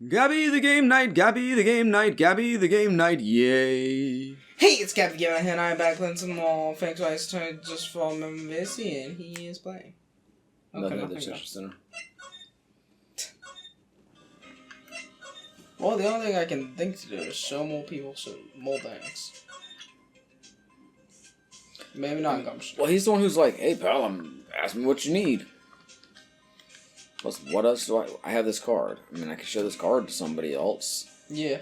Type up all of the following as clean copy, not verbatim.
Gabby the game night, Gabby the game night, Gabby the game night, yay. Hey, it's Gabby and I'm back playing some more Thanks Twice Turn just for Messi, and he is playing. Nothing at the Social Center. Well, the only thing I can think to do is show more people more things. Maybe not Gumshoe. Well, he's the one who's like, hey pal, ask me what you need. Plus, what else do I have this card. I mean, I could show this card to somebody else. Yeah.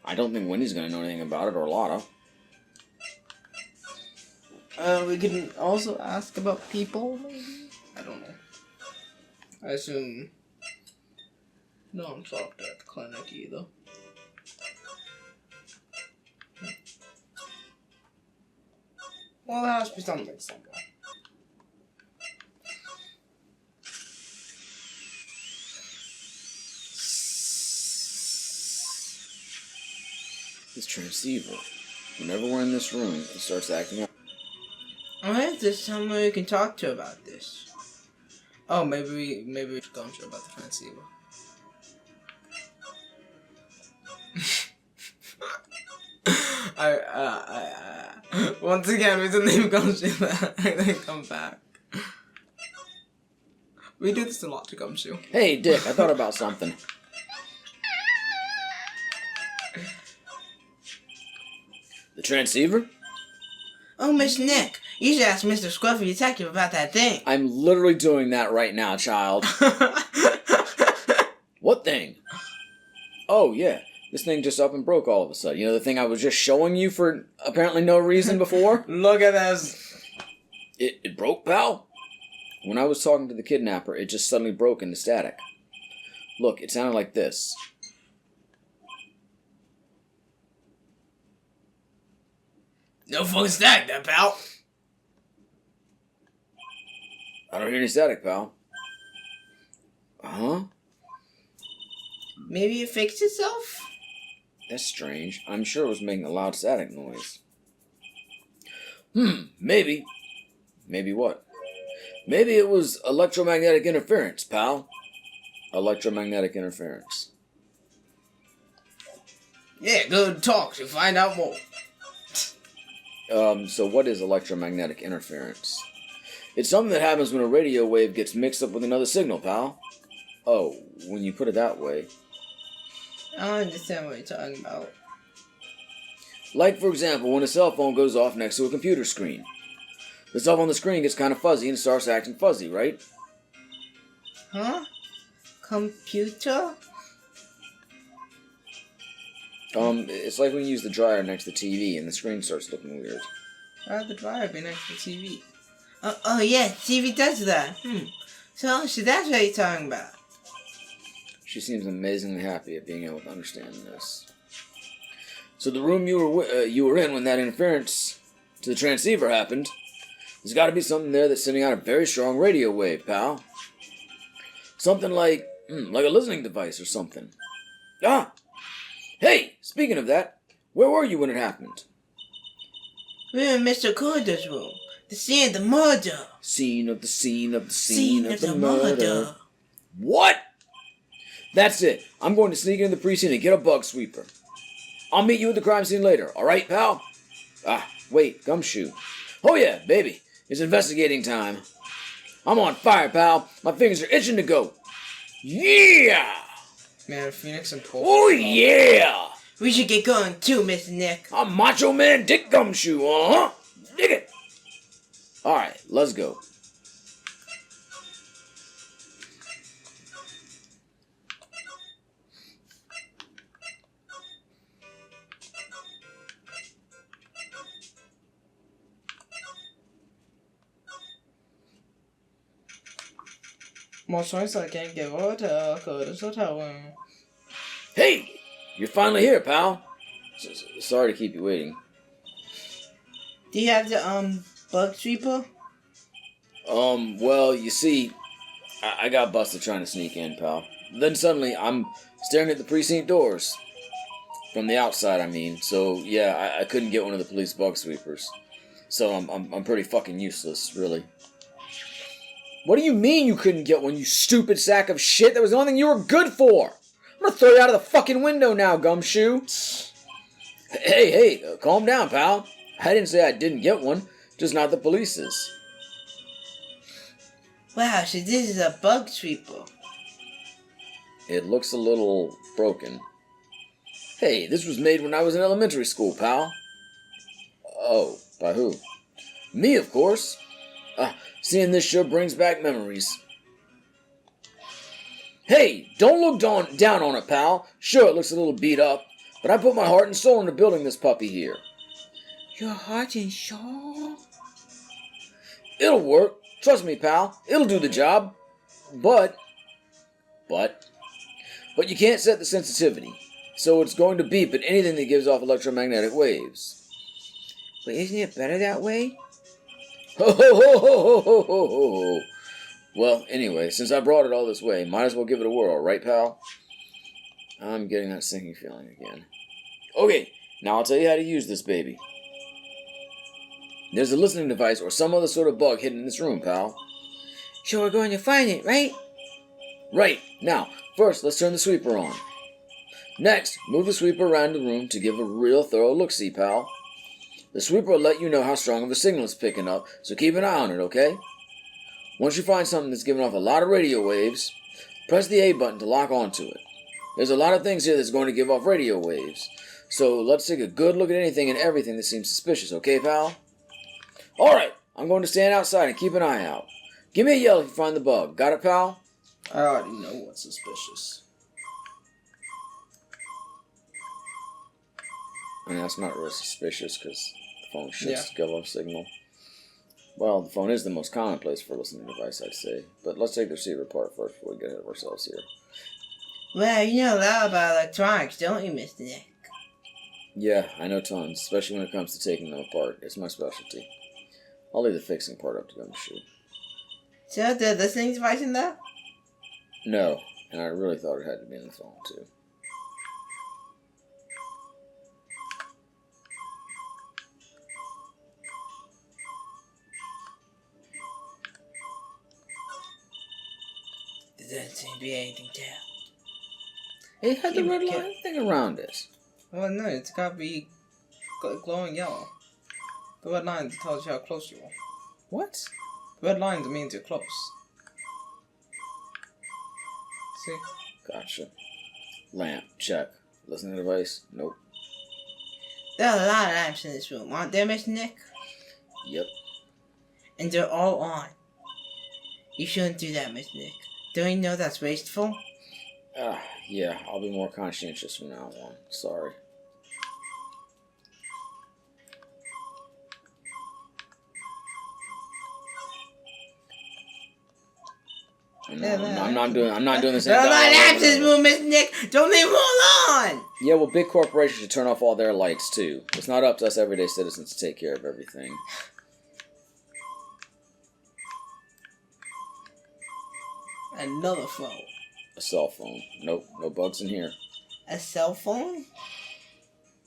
I don't think Wendy's going to know anything about it, or Lotta. We can also ask about people, maybe? I don't know. I assume no one talked at the clinic either. Well, there has to be something somewhere. This transceiver. Whenever we're in this room, it starts acting up. I wonder if there's someone we can talk to about this. Oh, maybe we should go and show about the transceiver. Once again, we didn't leave Gumshoe there and then come back. We do this a lot to Gumshoe. Hey, Dick, I thought about something. The transceiver? Oh, Miss Nick, you should ask Mr. Scruffy Detective about that thing. I'm literally doing that right now, child. What thing? Oh, yeah. This thing just up and broke all of a sudden. You know, the thing I was just showing you for apparently no reason before? Look at this. It broke, pal? When I was talking to the kidnapper, it just suddenly broke into static. Look, it sounded like this. No fucking static there, pal. I don't hear any static, pal. Huh? Maybe it fixed itself? That's strange. I'm sure it was making a loud static noise. Maybe. Maybe what? Maybe it was electromagnetic interference, pal. Electromagnetic interference. Yeah, go talk to find out more. So what is electromagnetic interference? It's something that happens when a radio wave gets mixed up with another signal, pal. Oh, when you put it that way. I don't understand what you're talking about. Like, for example, when a cell phone goes off next to a computer screen. The stuff on the screen gets kind of fuzzy and starts acting fuzzy, right? Huh? Computer? It's like when you use the dryer next to the TV and the screen starts looking weird. Why would the dryer be next to the TV? Oh yeah, TV does that. So that's what you're talking about. She seems amazingly happy at being able to understand this. So the room you were in when that interference to the transceiver happened, there's got to be something there that's sending out a very strong radio wave, pal. Something like a listening device or something. Ah! Hey, speaking of that, where were you when it happened? We were in Mr. Corder's room. The scene of the murder. Scene of the murder. What? That's it. I'm going to sneak into the precinct and get a bug sweeper. I'll meet you at the crime scene later, alright, pal? Ah, wait, Gumshoe. Oh yeah, baby. It's investigating time. I'm on fire, pal. My fingers are itching to go. Yeah! Man, Phoenix and Paul. Oh yeah! We should get going too, Mr. Nick. I'm Macho Man Dick Gumshoe, uh-huh. Dig it! Alright, let's go. More choice I can't get hotel, cause hotel room. Hey! You're finally here, pal. Sorry to keep you waiting. Do you have the, bug sweeper? Well, you see, I got busted trying to sneak in, pal. Then suddenly, I'm staring at the precinct doors. From the outside, I mean. So, yeah, I couldn't get one of the police bug sweepers. So, I'm pretty fucking useless, really. What do you mean you couldn't get one, you stupid sack of shit? That was the only thing you were good for! gonna throw you out of the fucking window now, gumshoe. Hey, calm down, pal. I didn't say I didn't get one, just not the police's. Wow, so this is a bug sweeper. It looks a little broken. Hey, this was made when I was in elementary school, pal. Oh, by who? Me, of course. Seeing this sure brings back memories. Hey, don't look down on it, pal. Sure, it looks a little beat up, but I put my heart and soul into building this puppy here. Your heart and soul? It'll work. Trust me, pal. It'll do the job. But you can't set the sensitivity. So it's going to beep at anything that gives off electromagnetic waves. But isn't it better that way? Ho ho ho ho ho ho ho ho. Well, anyway, since I brought it all this way, might as well give it a whirl, right, pal? I'm getting that sinking feeling again. Okay, now I'll tell you how to use this baby. There's a listening device or some other sort of bug hidden in this room, pal. So we're going to find it, right? Right. Now, first, let's turn the sweeper on. Next, move the sweeper around the room to give a real thorough look-see, pal. The sweeper will let you know how strong of a signal it's picking up, so keep an eye on it, okay? Once you find something that's giving off a lot of radio waves, press the A button to lock onto it. There's a lot of things here that's going to give off radio waves, so let's take a good look at anything and everything that seems suspicious, okay, pal? Alright, I'm going to stand outside and keep an eye out. Give me a yell if you find the bug. Got it, pal? I already know what's suspicious. I mean, that's not really suspicious because the phone should give off signal. Well, the phone is the most common place for a listening device, I'd say. But let's take the receiver apart first before we get ahead of ourselves here. Well, you know a lot about electronics, don't you, Mr. Nick? Yeah, I know tons, especially when it comes to taking them apart. It's my specialty. I'll leave the fixing part up to Gumshoe. So the listening device in there? No, and I really thought it had to be in the phone, too. There doesn't seem to be anything there. It had the red line thing around it. Well, no, it's got to be glowing yellow. The red line tells you how close you are. What? The red line means you're close. See? Gotcha. Lamp, check. Listening device, nope. There are a lot of lamps in this room, aren't there, Mr. Nick? Yep. And they're all on. You shouldn't do that, Mr. Nick. Don't you know that's wasteful? Yeah, I'll be more conscientious from now on. Sorry. I'm not doing this. There are a lot of lamps in this room, Mr. Nick. Don't leave them all on. Yeah, well, big corporations should turn off all their lights too. It's not up to us everyday citizens to take care of everything. Another phone. A cell phone. Nope, no bugs in here. A cell phone?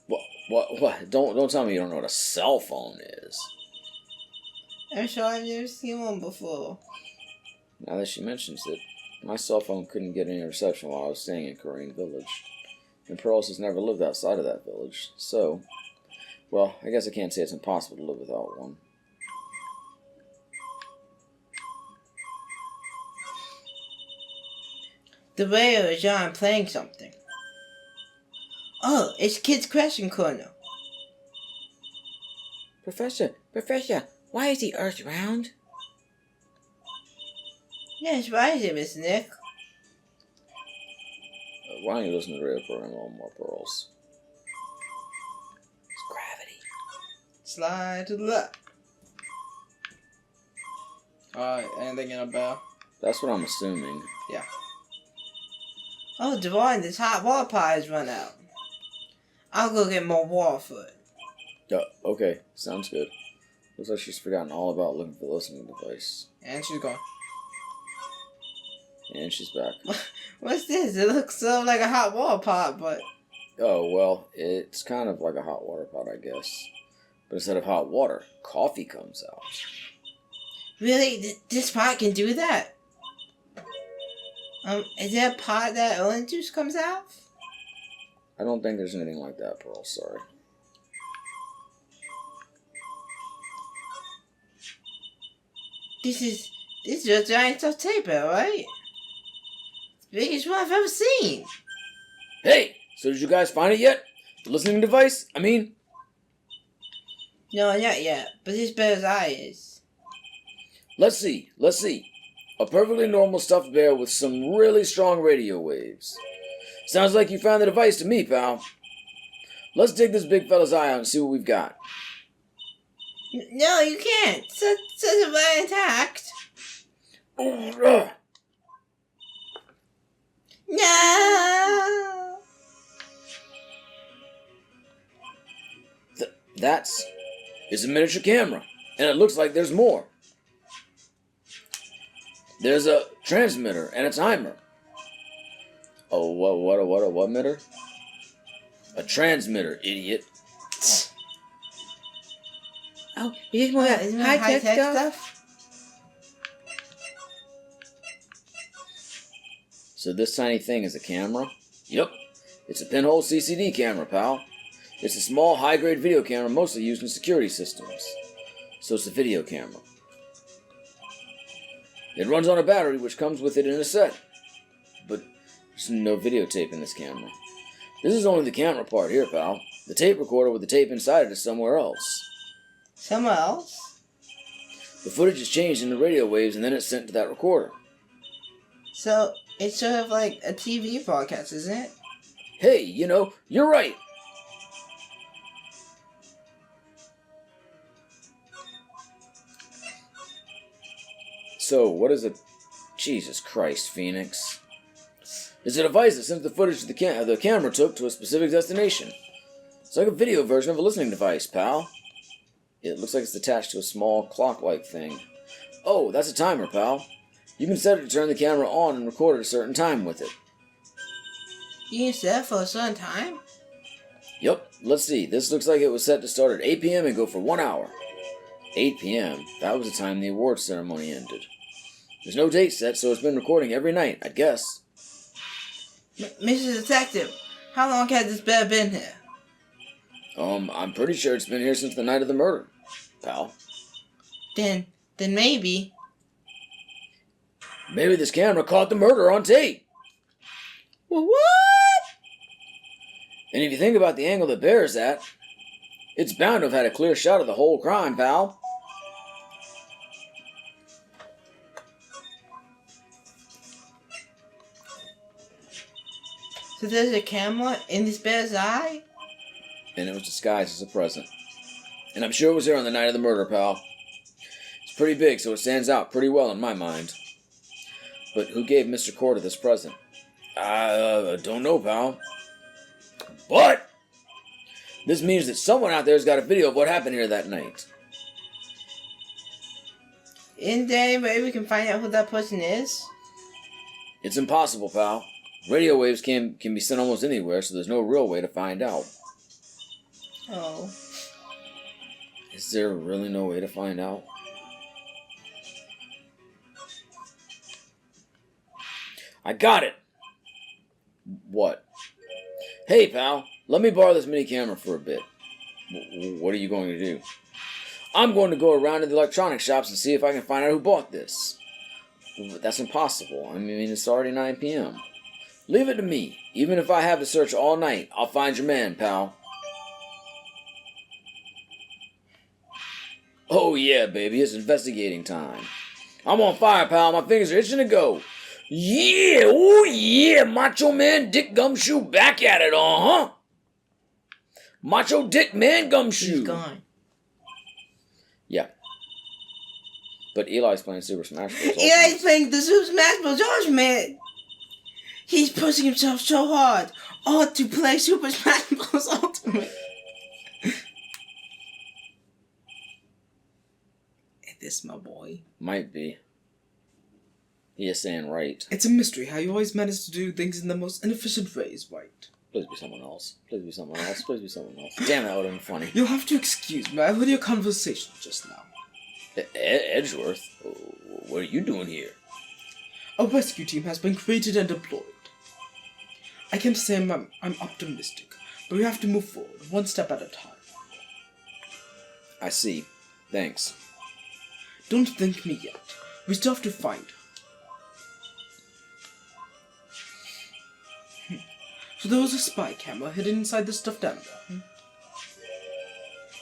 What? Don't tell me you don't know what a cell phone is. I'm sure I've never seen one before. Now that she mentions it, my cell phone couldn't get any reception while I was staying in Korean Village. And Pearls has never lived outside of that village, so... Well, I guess I can't say it's impossible to live without one. The radio is on playing something. Oh, it's Kid's Question Corner. Professor, why is the Earth round? Yes, why is it, Mr. Nick? Why don't you listen to the radio program a little more, Pearls? It's gravity. Slide to the left. Alright, anything in a bell? That's what I'm assuming. Yeah. Oh, Devon, this hot water pot has run out. I'll go get more water for it. Okay, sounds good. Looks like she's forgotten all about looking for the listening device. And she's gone. And she's back. What's this? It looks so like a hot water pot, but... Oh, well, it's kind of like a hot water pot, I guess. But instead of hot water, coffee comes out. Really? This pot can do that? Is there a pot that orange juice comes out? I don't think there's anything like that, Pearl. Sorry. This is a giant of taper, right? Biggest one I've ever seen. Hey, so did you guys find it yet? The listening device? I mean... No, not yet, but it's better as I is. Let's see. A perfectly normal stuffed bear with some really strong radio waves. Sounds like you found the device to me, pal. Let's dig this big fella's eye out and see what we've got. No, you can't. Such a bad intact. No. That's a miniature camera, and it looks like there's more. There's a transmitter and a timer. Oh, what emitter? A transmitter, idiot. Oh, you need more high-tech stuff? So this tiny thing is a camera? Yep. It's a pinhole CCD camera, pal. It's a small, high-grade video camera mostly used in security systems. So it's a video camera. It runs on a battery which comes with it in a set. But there's no videotape in this camera. This is only the camera part here, pal. The tape recorder with the tape inside it is somewhere else. Somewhere else? The footage is changed into radio waves and then it's sent to that recorder. So, it's sort of like a TV broadcast, isn't it? Hey, you're right. So, what is a... Jesus Christ, Phoenix. It's a device that sends the footage the camera took to a specific destination. It's like a video version of a listening device, pal. It looks like it's attached to a small clock-like thing. Oh, that's a timer, pal. You can set it to turn the camera on and record at a certain time with it. You can set it for a certain time? Yep, let's see. This looks like it was set to start at 8 p.m. and go for 1 hour. 8 p.m.? That was the time the awards ceremony ended. There's no date set, so it's been recording every night, I'd guess. Mr. Detective, how long has this bear been here? I'm pretty sure it's been here since the night of the murder, pal. Then maybe... Maybe this camera caught the murder on tape. Well, what? And if you think about the angle the bear's at, it's bound to have had a clear shot of the whole crime, pal. So there's a camera in this bear's eye? And it was disguised as a present. And I'm sure it was here on the night of the murder, pal. It's pretty big, so it stands out pretty well in my mind. But who gave Mr. Corder this present? I don't know, pal. But this means that someone out there's got a video of what happened here that night. Isn't there any way we can find out who that person is? It's impossible, pal. Radio waves can be sent almost anywhere, so there's no real way to find out. Oh. Is there really no way to find out? I got it! What? Hey, pal, let me borrow this mini camera for a bit. What are you going to do? I'm going to go around to the electronics shops and see if I can find out who bought this. But that's impossible. I mean, it's already 9 p.m. Leave it to me. Even if I have to search all night, I'll find your man, pal. Oh yeah, baby, it's investigating time. I'm on fire, pal. My fingers are itching to go. Yeah, oh yeah, Macho Man Dick Gumshoe back at it, huh? Macho Dick Man Gumshoe. He's gone. Yeah. But Eli's playing Super Smash Bros. Eli's playing the Super Smash Bros. Ultimate. He's pushing himself so hard. All to play Super Smash Bros. Ultimate. Is this my boy? Might be. He is saying right. It's a mystery how you always manage to do things in the most inefficient ways, Wright. Please be someone else. Please be someone else. Please be someone else. Damn, that would have been funny. You'll have to excuse me. I heard your conversation just now. Edgeworth? What are you doing here? A rescue team has been created and deployed. I can't say I'm optimistic, but we have to move forward, one step at a time. I see. Thanks. Don't thank me yet. We still have to find her. So there was a spy camera hidden inside the stuffed animal.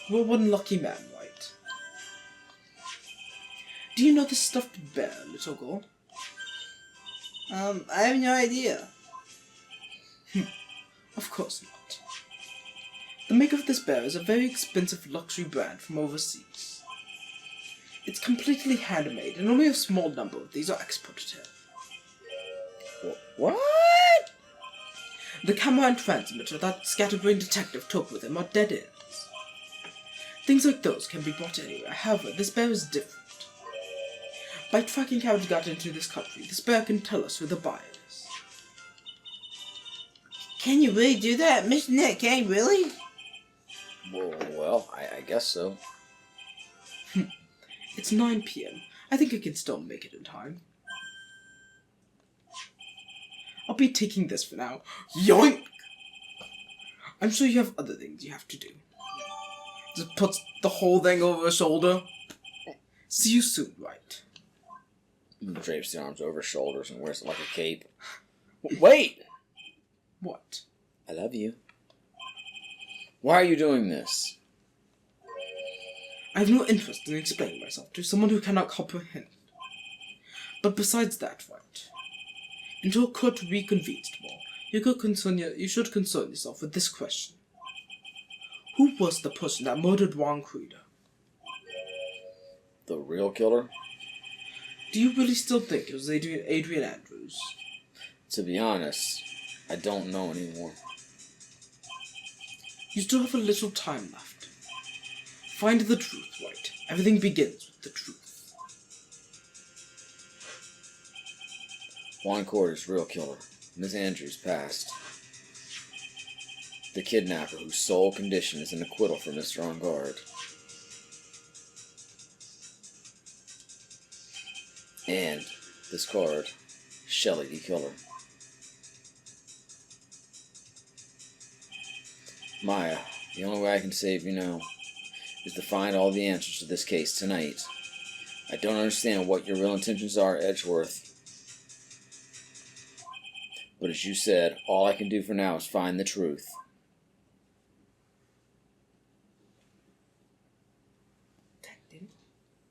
We're one lucky man, right? Do you know the stuffed bear, little girl? I have no idea. Of course not. The maker of this bear is a very expensive luxury brand from overseas. It's completely handmade, and only a small number of these are exported here. What? The camera and transmitter that Scatterbrain Detective took with him are dead ends. Things like those can be bought anywhere, however, this bear is different. By tracking how it got into this country, this bear can tell us who the buyer is. Can you really do that? Mr. Nick, can you really? Well, I guess so. It's 9 p.m. I think I can still make it in time. I'll be taking this for now. Yoink! I'm sure you have other things you have to do. Just puts the whole thing over his shoulder. See you soon, Wright. Drapes the arms over his shoulders and wears it like a cape. Wait! What? I love you. Why are you doing this? I have no interest in explaining myself to someone who cannot comprehend. But besides that, Wright, until court reconvenes tomorrow, you should concern yourself with this question. Who was the person that murdered Juan Creeder? The real killer? Do you really still think it was Adrian Andrews? To be honest, I don't know anymore. You still have a little time left. Find the truth, Wright. Everything begins with the truth. Juan Corder's real killer, Miss Andrews, passed. The kidnapper whose sole condition is an acquittal for Mr. On Guard. And this card, Shelley the Killer. Maya, the only way I can save you now is to find all the answers to this case tonight. I don't understand what your real intentions are, Edgeworth. But as you said, all I can do for now is find the truth.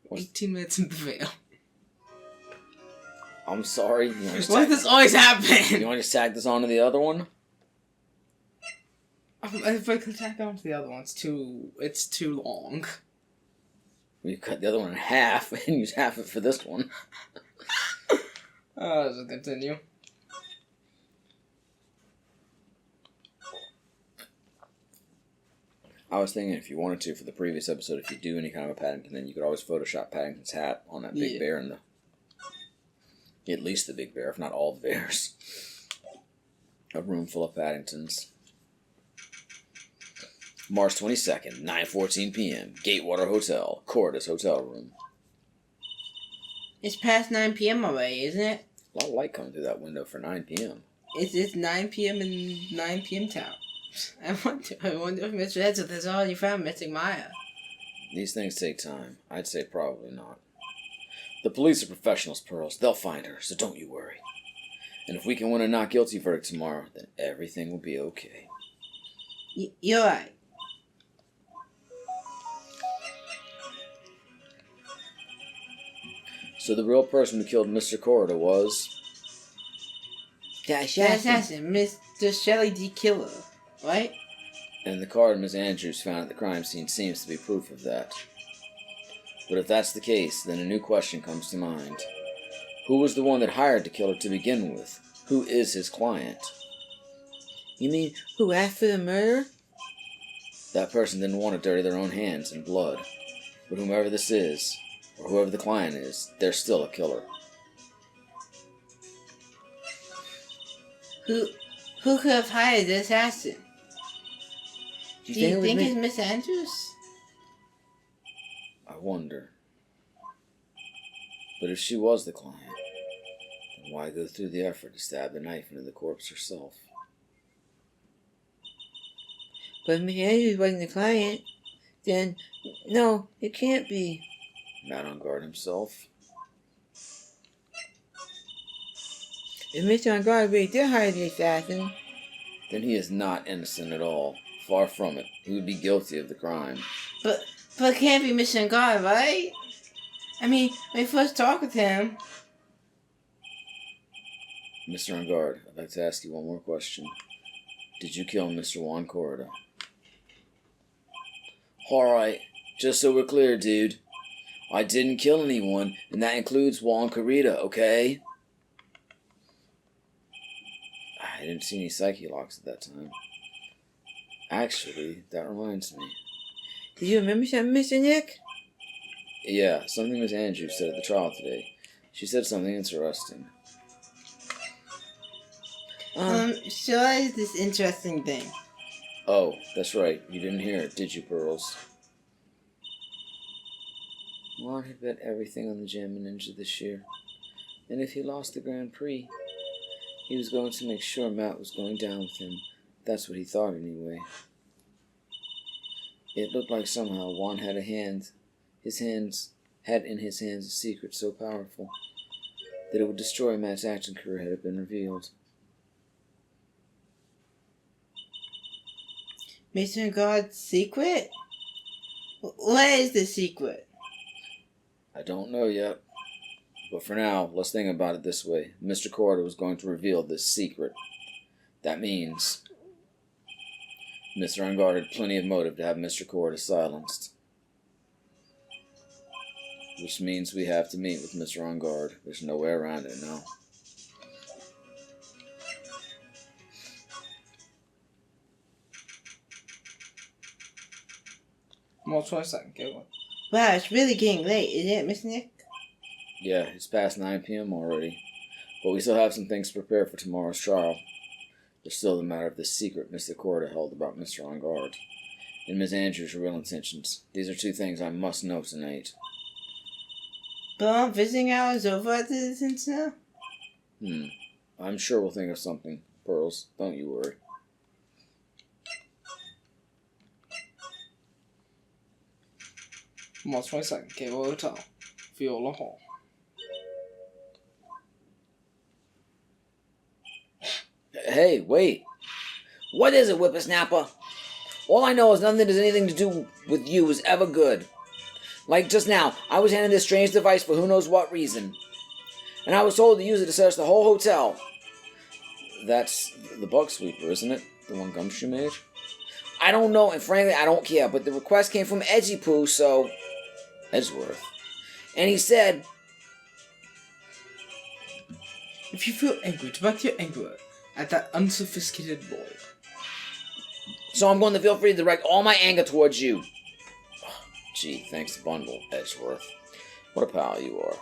What? 18 minutes in the veil. I'm sorry. Why does this always happen? You want to just tag this onto the other one? If I could tack on to the other one, it's too long. We cut the other one in half and use half of it for this one. Let's continue. I was thinking if you wanted to, for the previous episode, if you do any kind of a Paddington, then you could always Photoshop Paddington's hat on that big bear and at least the big bear, if not all the bears. A room full of Paddingtons. March 22nd, 9:14 p.m. Gatewater Hotel, Cordis Hotel Room. It's past 9 p.m. already, isn't it? A lot of light coming through that window for 9 p.m. It's 9 p.m. in 9 p.m. town. I wonder if Mr. Edgeworth has already found missing Maya. These things take time. I'd say probably not. The police are professionals, Pearls. They'll find her, so don't you worry. And if we can win a not guilty verdict tomorrow, then everything will be okay. You're right. So the real person who killed Mr. Corridor was... The assassin, Mr. Shelley D. Killer, right? And the card Miss Andrews found at the crime scene seems to be proof of that. But if that's the case, then a new question comes to mind. Who was the one that hired the killer to begin with? Who is his client? You mean, who asked for the murder? That person didn't want to dirty their own hands in blood. But whomever this is, or whoever the client is, they're still a killer. Who could have hired the assassin? Do you think it's Miss Andrews? I wonder. But if she was the client, then Why go through the effort to stab the knife into the corpse herself? But Miss Andrews wasn't the client. Then, no, it can't be. Matt on guard himself. If Mr. On Guard really did hire the assassin, Then he is not innocent at all. Far from it. He would be guilty of the crime. but it can't be Mr. On Guard, right? I mean, when we first talked with him. Mr. On guard, I'd like to ask you one more question. Did you kill Mr. Juan Corrida? Alright, just so we're clear, dude. I didn't kill anyone, and that includes Juan Corrida, okay? I didn't see any psyche locks at that time. Actually, that reminds me. Do you remember something, Mr. Nick? Yeah, something Miss Andrews said at the trial today. She said something interesting. So what is this interesting thing? Oh, that's right. You didn't hear it, did you, Pearls? Juan had bet everything on the Jammin' Ninja this year. And if he lost the Grand Prix, he was going to make sure Matt was going down with him. That's what he thought, anyway. It looked like somehow Juan had in his hands a secret so powerful that it would destroy Matt's acting career had it been revealed. Mr. God's secret? What is the secret? I don't know yet. But for now, let's think about it this way. Mr. Corrida was going to reveal this secret. That means Mr. Unguard had plenty of motive to have Mr. Corrida silenced. Which means we have to meet with Mr. Unguard. There's no way around it now. More choice I can get one. Wow, it's really getting late, isn't it, Mr. Nick? Yeah, it's past 9 p.m. already. But we still have some things to prepare for tomorrow's trial. There's still the matter of the secret Mr. Corrida held about Mr. Unguard. And Miss Andrews' real intentions. These are two things I must know tonight. But aren't visiting hours over at the since now? I'm sure we'll think of something, Pearls. Don't you worry. More choice I can get one hotel. Viola Hall. Hey, wait. What is it, whippersnapper? All I know is nothing that has anything to do with you is ever good. Like just now, I was handed this strange device for who knows what reason. And I was told to use it to search the whole hotel. That's the bug sweeper, isn't it? The one Gumshoe made? I don't know, and frankly, I don't care, but the request came from Edgy Poo, so... Edgeworth. And he said... If you feel angry, direct your anger at that unsophisticated boy. So I'm going to feel free to direct all my anger towards you. Oh, gee, thanks to Bundle, Edgeworth. What a pal you are.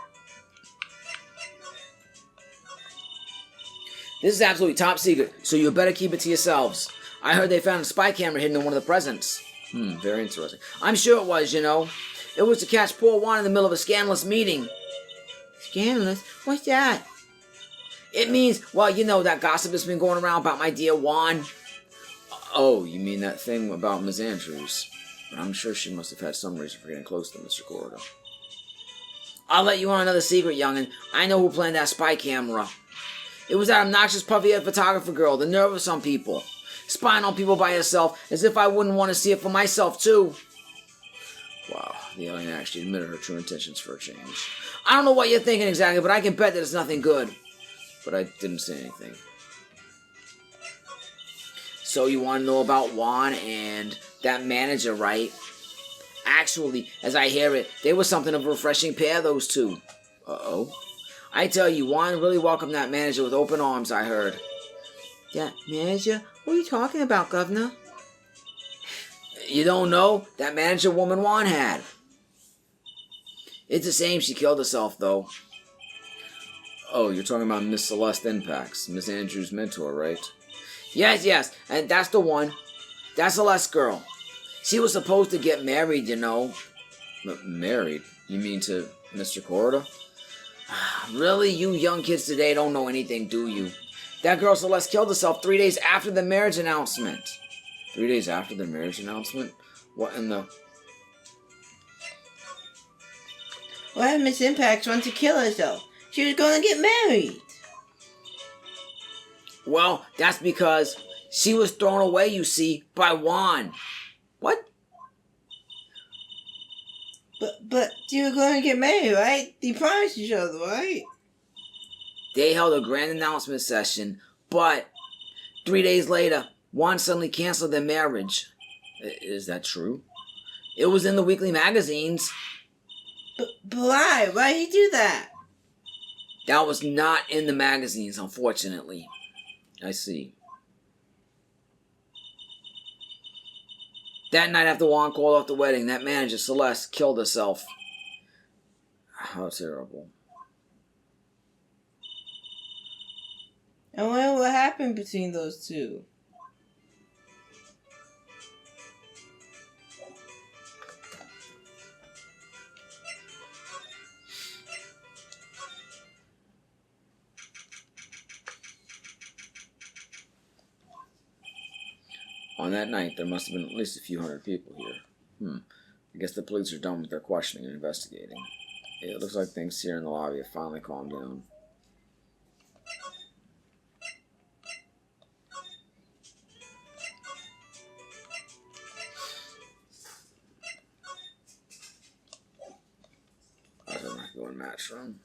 This is absolutely top secret, so you better keep it to yourselves. I heard they found a spy camera hidden in one of the presents. Very interesting. I'm sure it was, you know. It was to catch poor Juan in the middle of a scandalous meeting. Scandalous? What's that? It means, well, you know, that gossip that's been going around about my dear Juan. Oh, you mean that thing about Miss Andrews? But I'm sure she must have had some reason for getting close to Mr. Corrida. I'll let you on another secret, young'un. I know who planned that spy camera. It was that obnoxious puffy-head photographer girl, the nerve of some people. Spying on people by herself, as if I wouldn't want to see it for myself, too. Wow, the alien actually admitted her true intentions for a change. I don't know what you're thinking exactly, but I can bet that it's nothing good. But I didn't say anything. So you want to know about Juan and that manager, right? Actually, as I hear it, they were something of a refreshing pair, those two. Uh-oh. I tell you, Juan really welcomed that manager with open arms, I heard. That manager? What are you talking about, Governor? You don't know? That manager woman Juan had. It's a shame she killed herself, though. Oh, you're talking about Miss Celeste Impax, Miss Andrews' mentor, right? Yes, and that's the one. That's Celeste's girl. She was supposed to get married, you know. Married? You mean to Mr. Corrida? Really? You young kids today don't know anything, do you? That girl Celeste killed herself 3 days after the marriage announcement. 3 days after the marriage announcement? What in the... Why did Miss Impact want to kill herself? She was going to get married. Well, that's because she was thrown away, you see, by Juan. What? But you were going to get married, right? You promised each other, right? They held a grand announcement session, but 3 days later, Juan suddenly canceled their marriage. Is that true? It was in the weekly magazines. But why? Why did he do that? That was not in the magazines, unfortunately. I see. That night after Juan called off the wedding, that manager, Celeste, killed herself. How terrible. I wonder what happened between those two. On that night, there must have been at least a few hundred people here. I guess the police are done with their questioning and investigating. It looks like things here in the lobby have finally calmed down. I don't have to go in match room.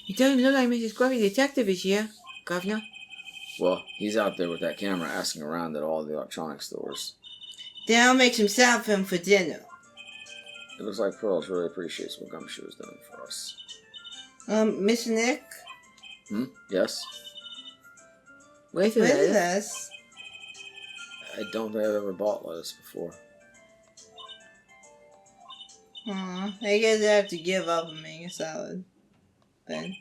You don't even look like Mrs. Grumpy Detective is here, Governor. Well, he's out there with that camera asking around at all the electronic stores. Then I'll make some sound film for dinner. It looks like Pearls really appreciates what Gumshoe is doing for us. Mr. Nick? Yes? Where's the lettuce? I don't think I've ever bought lettuce before. Aw, I guess I have to give up on making a salad. Then.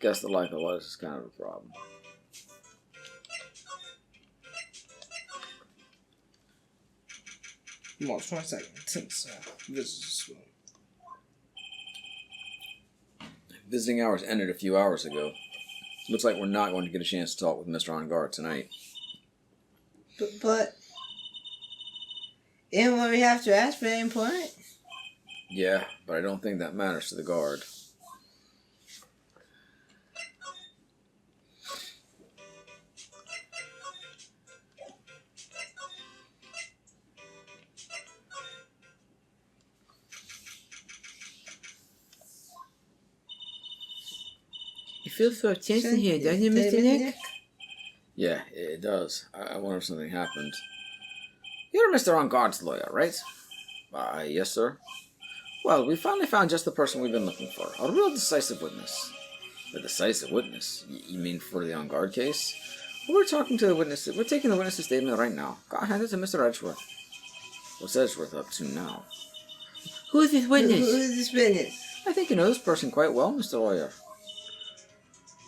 Guess the lack of lettuce is kind of a problem. Well, 20 seconds since visitors will. Visiting hours ended a few hours ago. Looks like we're not going to get a chance to talk with Mr. On Guard tonight. But isn't what we have to ask very important? Yeah, but I don't think that matters to the guard. It feels so tense in here, doesn't it, Mr. Nick? Yeah, it does. I wonder if something happened. You're Mr. On Guard's lawyer, right? Yes, sir. Well, we finally found just the person we've been looking for. A real decisive witness. A decisive witness? You mean for the On Guard case? Well, we're talking to the witness. We're taking the witness's statement right now. Go ahead, it's Mr. Edgeworth. What's Edgeworth up to now? Who is this witness? Who is this witness? I think you know this person quite well, Mr. Lawyer.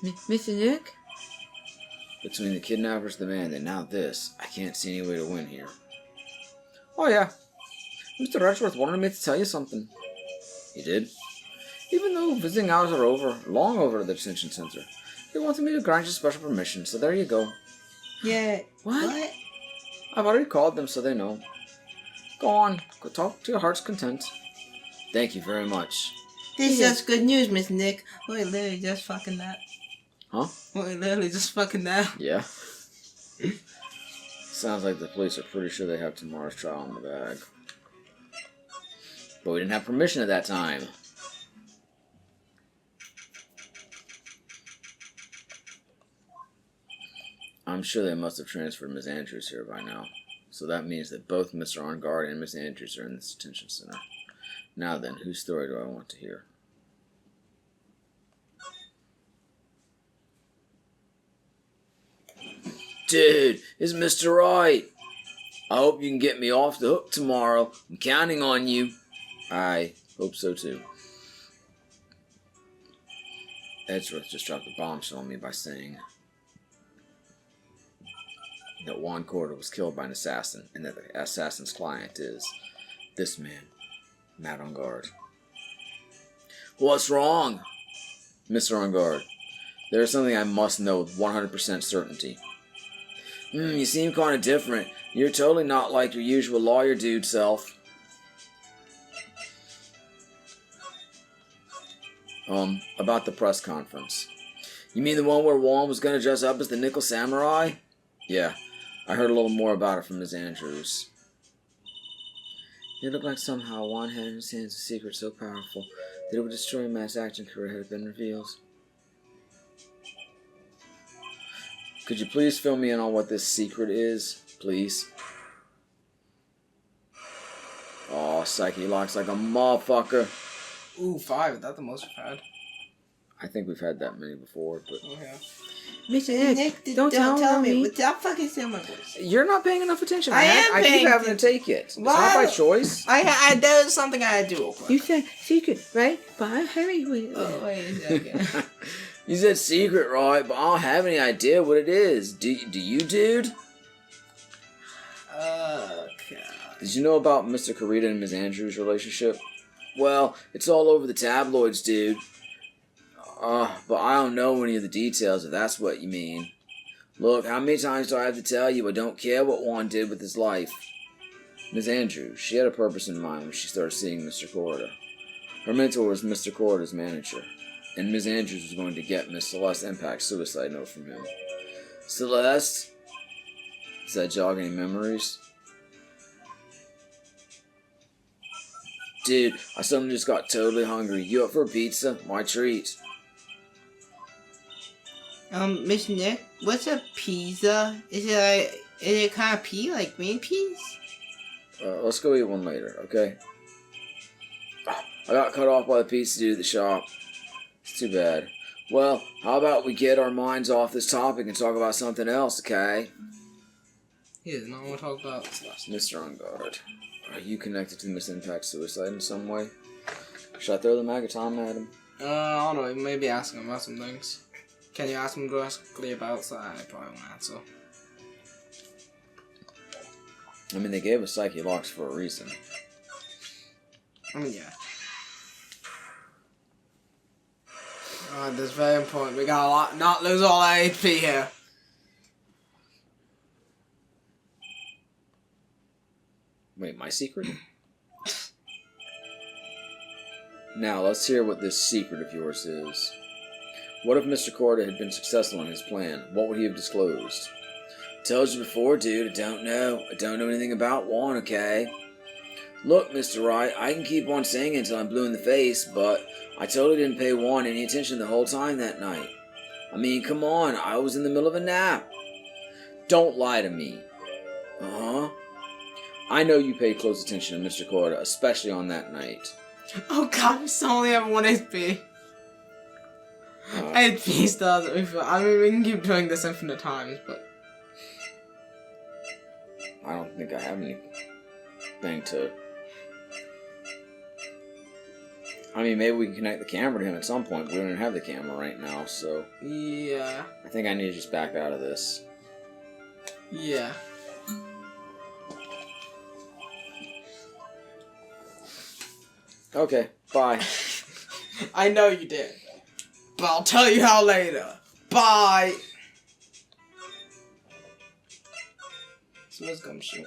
Mr. Nick? Between the kidnappers, the man, and now this, I can't see any way to win here. Oh yeah, Mr. Edgeworth wanted me to tell you something. He did? Even though visiting hours are over, long over at the detention center, they wanted me to grant you special permission, so there you go. Yeah. What? I've already called them, so they know. Go on, go talk to your heart's content. Thank you very much. This is just good news, Mr. Nick. We're literally just fucking that. Huh? We're literally just fucking that. Yeah. Sounds like the police are pretty sure they have tomorrow's trial in the bag. But we didn't have permission at that time. I'm sure they must have transferred Miss Andrews here by now. So that means that both Mr. On Guard and Miss Andrews are in this detention center. Now then, whose story do I want to hear? Dude, it's Mr. Wright. I hope you can get me off the hook tomorrow. I'm counting on you. Aye. Hope so too. Edgeworth just dropped a bombshell on me by saying that Juan Corda was killed by an assassin, and that the assassin's client is this man, Matt on guard. What's wrong? Mr. On guard, there is something I must know with 100% certainty. You seem kind of different. You're totally not like your usual lawyer dude self. About the press conference. You mean the one where Juan was going to dress up as the Nickel Samurai? Yeah, I heard a little more about it from Ms. Andrews. It looked like somehow Juan had in his hands a secret so powerful that it would destroy Matt's acting career had it been revealed. Could you please fill me in on what this secret is, please? Oh, Psyche locks like a motherfucker. Ooh, 5. Is that the most we've had? I think we've had that many before, but... Okay. Mr. Nick, don't tell me. Stop fucking stealing my voice. You're not paying enough attention. I keep having to take it. It's not by choice. That was something I had to do real quick. You said secret, right? But hurry with it. Oh, wait a second. You said secret, right? But I don't have any idea what it is. Do you, dude? Okay. Did you know about Mr. Carita and Ms. Andrews' relationship? Well, it's all over the tabloids, dude. But I don't know any of the details, if that's what you mean. Look, how many times do I have to tell you I don't care what Juan did with his life? Ms. Andrews, she had a purpose in mind when she started seeing Mr. Corda. Her mentor was Mr. Corda's manager, and Ms. Andrews was going to get Miss Celeste's impact suicide note from him. Celeste? Does that jog any memories? Dude, I suddenly just got totally hungry. You up for a pizza? My treat. Mr. Nick, what's a pizza? Is it kind of pea, like green peas? Let's go eat one later, okay? I got cut off by the pizza dude at the shop. It's too bad. Well, how about we get our minds off this topic and talk about something else, okay? He does not want to talk about Mr. On Guard, are you connected to Miss Impact suicide in some way? Should I throw the Magaton at him? I don't know, maybe ask him about some things. Can you ask him directly about that? I probably won't answer. I mean, they gave us Psyche locks for a reason. I mean, yeah. That's very important. We gotta not lose all our HP here. Wait, my secret? Now, let's hear what this secret of yours is. What if Mr. Corda had been successful in his plan? What would he have disclosed? Told you before, dude, I don't know. I don't know anything about Juan, okay? Look, Mr. Wright, I can keep on saying it until I'm blue in the face, but I totally didn't pay Juan any attention the whole time that night. I mean, come on, I was in the middle of a nap. Don't lie to me. Uh-huh. I know you paid close attention to Mr. Corda, especially on that night. Oh god, I only have 1 HP. HP stars. I mean, we can keep doing this infinite times, but... I don't think I have anything to... I mean, maybe we can connect the camera to him at some point. We don't even have the camera right now, so... Yeah. I think I need to just back out of this. Yeah. Okay, bye. I know you did. But I'll tell you how later. Bye! So where's Gumshoe?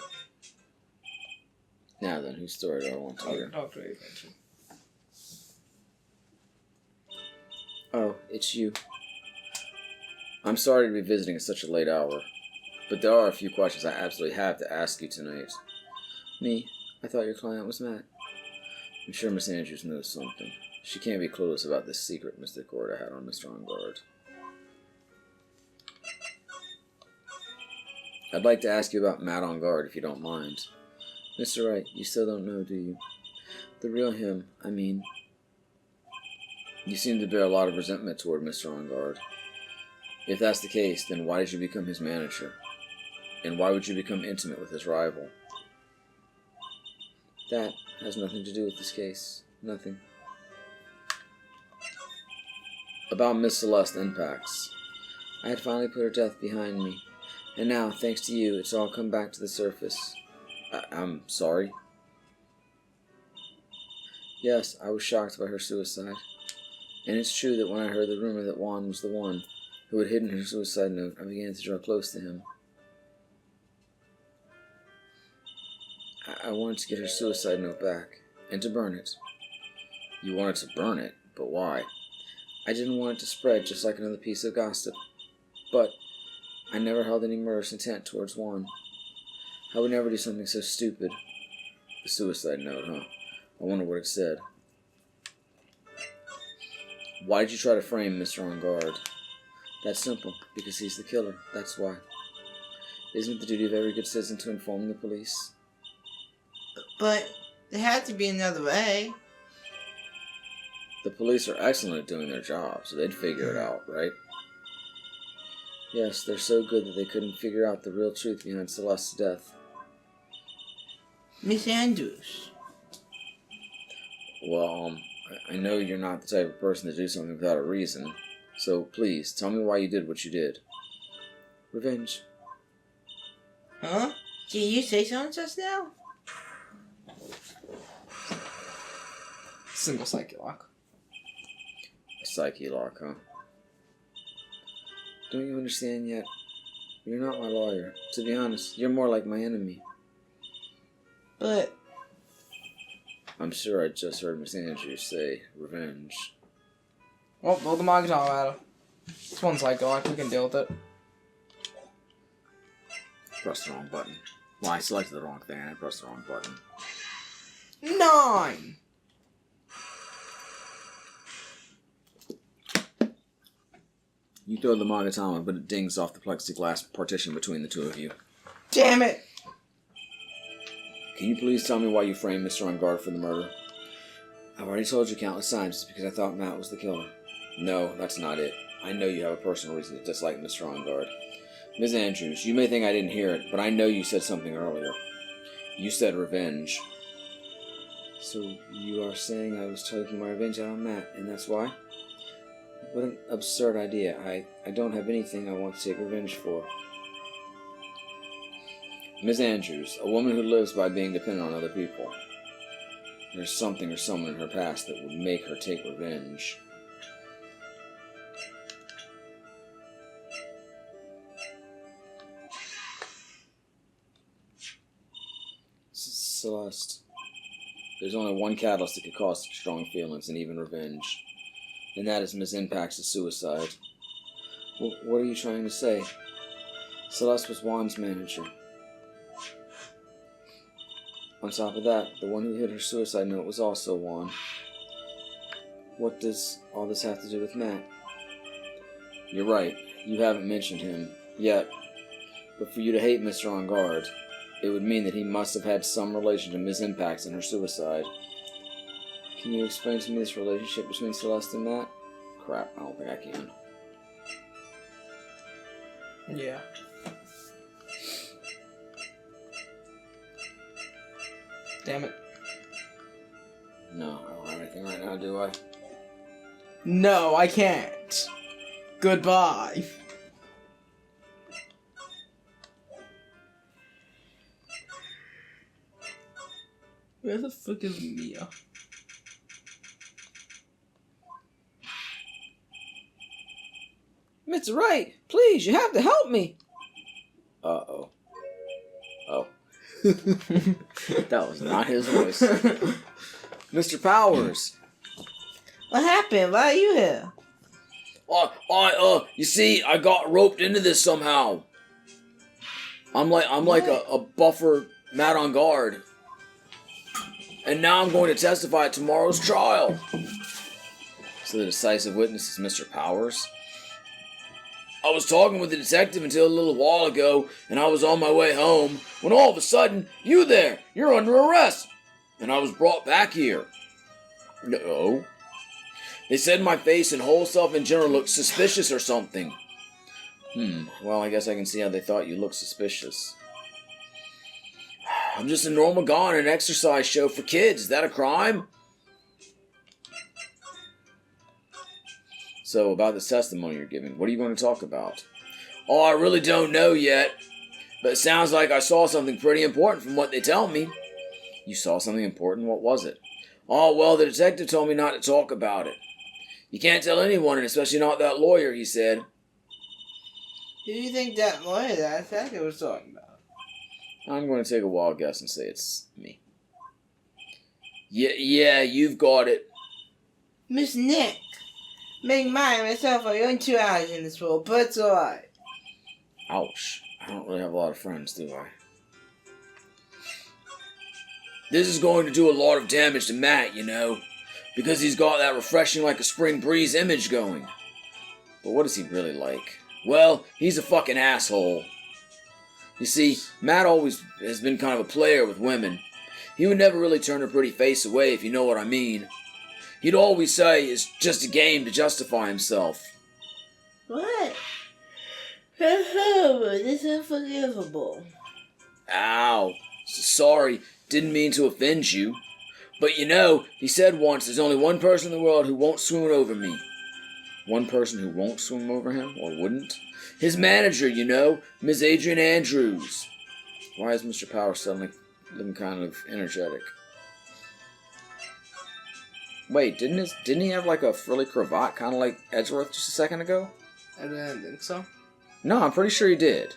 Now then, whose story do I want to hear? Talk to eventually. Oh, it's you. I'm sorry to be visiting at such a late hour, but there are a few questions I absolutely have to ask you tonight. Me? I thought your client was Matt. I'm sure Miss Andrews knows something. She can't be clueless about this secret Mr. Corda had on Mr. On Guard. I'd like to ask you about Matt On Guard, if you don't mind. Mr. Wright, you still don't know, do you? The real him, I mean. You seem to bear a lot of resentment toward Mr. On Guard. If that's the case, then why did you become his manager? And why would you become intimate with his rival? That has nothing to do with this case. Nothing. About Miss Celeste Impax. I had finally put her death behind me, and now, thanks to you, it's all come back to the surface. I'm sorry. Yes, I was shocked by her suicide. And it's true that when I heard the rumor that Juan was the one who had hidden her suicide note, I began to draw close to him. I wanted to get her suicide note back, and to burn it. You wanted to burn it, but why? I didn't want it to spread just like another piece of gossip. But I never held any murderous intent towards Juan. I would never do something so stupid. The suicide note, huh? I wonder what it said. Why did you try to frame Mr. On Guard? That's simple, because he's the killer, that's why. Isn't it the duty of every good citizen to inform the police? But there had to be another way. The police are excellent at doing their job, so they'd figure it out, right? Yes, they're so good that they couldn't figure out the real truth behind Celeste's death. Miss Andrews. Well, I know you're not the type of person to do something without a reason, so please, tell me why you did what you did. Revenge. Huh? Can you say something just now? Single psyche lock. A psyche lock, huh? Don't you understand yet? You're not my lawyer. To be honest, you're more like my enemy. But I'm sure I just heard Miss Andrews say revenge. Well, blow the Magatama at him. It's one psycho lock, we can deal with it. Pressed the wrong button. Well, I selected the wrong thing and I pressed the wrong button. 9! You throw the Magatama, but it dings off the plexiglass partition between the two of you. Damn it! Can you please tell me why you framed Mr. On Guard for the murder? I've already told you countless times it's because I thought Matt was the killer. No, that's not it. I know you have a personal reason to dislike Mr. On Guard. Ms. Andrews, you may think I didn't hear it, but I know you said something earlier. You said revenge. So you are saying I was taking my revenge out on Matt, and that's why? What an absurd idea. I don't have anything I want to take revenge for. Ms. Andrews, a woman who lives by being dependent on other people. There's something or someone in her past that would make her take revenge. Celeste. There's only one catalyst that could cause such strong feelings and even revenge. And that is Miss Impax's suicide. What are you trying to say? Celeste was Juan's manager. On top of that, the one who hid her suicide note was also Juan. What does all this have to do with Matt? You're right, you haven't mentioned him yet. But for you to hate Mr. On Guard, it would mean that he must have had some relation to Miss Impax and her suicide. Can you explain to me this relationship between Celeste and Matt? Crap, I don't think I can. Yeah. Damn it. No, I don't have anything right now, do I? No, I can't. Goodbye. Where the fuck is Mia? Mr. Wright, please, you have to help me. Uh-oh. Oh. That was not his voice. Mr. Powers. what happened? Why are you here? You see, I got roped into this somehow. I'm like a buffer Matt On Guard. And now I'm going to testify at tomorrow's trial. So the decisive witness is Mr. Powers? I was talking with the detective until a little while ago, and I was on my way home, when all of a sudden, you're under arrest. And I was brought back here. No. They said my face and whole self in general looked suspicious or something. Well, I guess I can see how they thought you looked suspicious. I'm just a normal guy on an exercise show for kids. Is that a crime? So, about this testimony you're giving, what are you going to talk about? Oh, I really don't know yet. But it sounds like I saw something pretty important from what they tell me. You saw something important? What was it? Oh, well, the detective told me not to talk about it. You can't tell anyone, and especially not that lawyer, he said. Who do you think that lawyer that attacker was talking about? I'm going to take a wild guess and say it's me. Yeah, you've got it. Miss Nick. Being mine and myself are only 2 hours in this world, but it's alright. Ouch. I don't really have a lot of friends, do I? This is going to do a lot of damage to Matt, you know, because he's got that refreshing like a spring breeze image going. But what is he really like? Well, he's a fucking asshole. You see, Matt always has been kind of a player with women. He would never really turn a pretty face away, if you know what I mean. He'd always say it's just a game to justify himself. What? That's horrible. This is unforgivable. Ow. Sorry, didn't mean to offend you. But you know, he said once there's only one person in the world who won't swoon over me. One person who won't swoon over him, or wouldn't? His manager, you know, Miss Adrian Andrews. Why is Mr. Power suddenly looking kind of energetic? Wait, didn't he have like a frilly cravat, kind of like Edgeworth just a second ago? I don't think so. No, I'm pretty sure he did.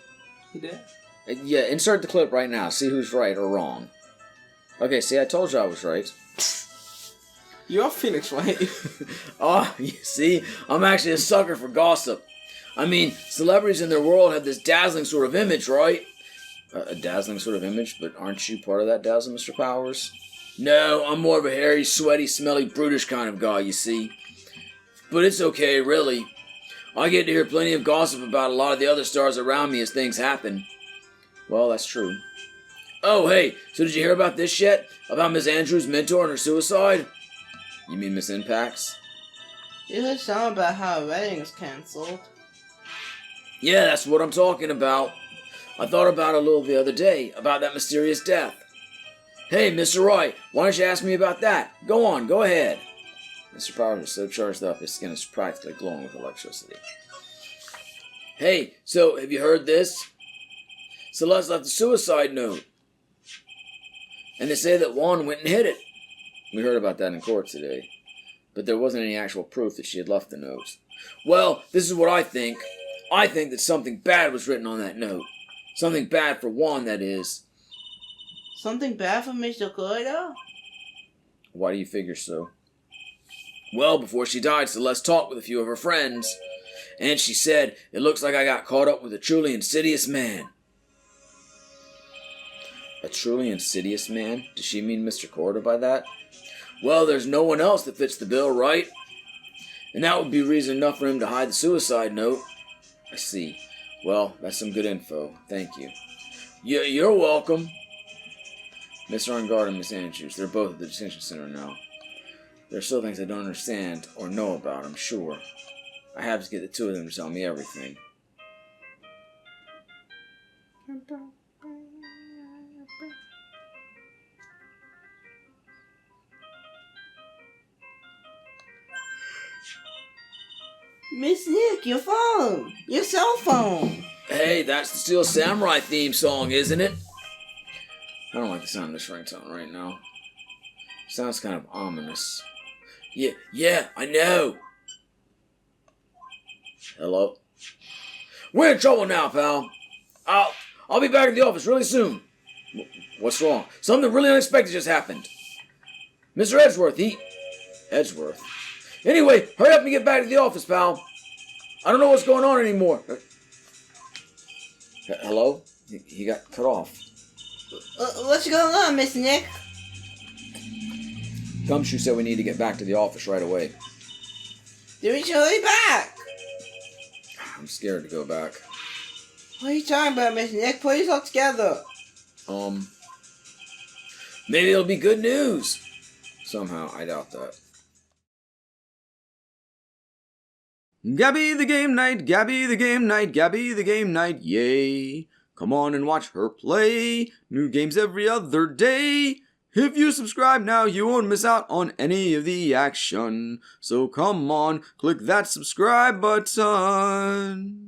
He did? Yeah, insert the clip right now. See who's right or wrong. Okay, see, I told you I was right. You're Phoenix, right? Oh, you see, I'm actually a sucker for gossip. I mean, celebrities in their world have this dazzling sort of image, right? A dazzling sort of image, but aren't you part of that dazzle, Mr. Powers? No, I'm more of a hairy, sweaty, smelly, brutish kind of guy, you see. But it's okay, really. I get to hear plenty of gossip about a lot of the other stars around me as things happen. Well, that's true. Oh, hey, so did you hear about this yet? About Miss Andrews' mentor and her suicide? You mean Miss Impax? You heard something about how a wedding was cancelled. Yeah, that's what I'm talking about. I thought about it a little the other day, about that mysterious death. Hey, Mr. Wright, why don't you ask me about that? Go on, go ahead. Mr. Powers is so charged up, his skin is practically glowing with electricity. Hey, so have you heard this? Celeste left a suicide note. And they say that Juan went and hid it. We heard about that in court today. But there wasn't any actual proof that she had left the note. Well, this is what I think. I think that something bad was written on that note. Something bad for Juan, that is. Something bad for Mr. Cordo? Why do you figure so? Well, before she died, Celeste talked with a few of her friends. And she said, it looks like I got caught up with a truly insidious man. A truly insidious man? Does she mean Mr. Cordo by that? Well, there's no one else that fits the bill, right? And that would be reason enough for him to hide the suicide note. I see. Well, that's some good info. Thank you. You're welcome. Miss Arngard and Miss Andrews, they're both at the detention center now. There are still things I don't understand or know about, I'm sure. I have to get the two of them to tell me everything. Miss Nick, your phone! Your cell phone! Hey, that's the Steel Samurai theme song, isn't it? I don't like the sound of this ringtone right now. Sounds kind of ominous. Yeah, I know. Hello? We're in trouble now, pal. I'll be back at the office really soon. What's wrong? Something really unexpected just happened. Mr. Edgeworth, Edgeworth? Anyway, hurry up and get back to the office, pal. I don't know what's going on anymore. Hello? He got cut off. What's going on, Miss Nick? Gumshoe said we need to get back to the office right away. Do we hurry back? I'm scared to go back. What are you talking about, Miss Nick? Put us all together. Maybe it'll be good news. Somehow, I doubt that. Gabby the game night, Gabby the game night, Gabby the game night, yay. Come on and watch her play. New games every other day. If you subscribe now, you won't miss out on any of the action. So come on, click that subscribe button.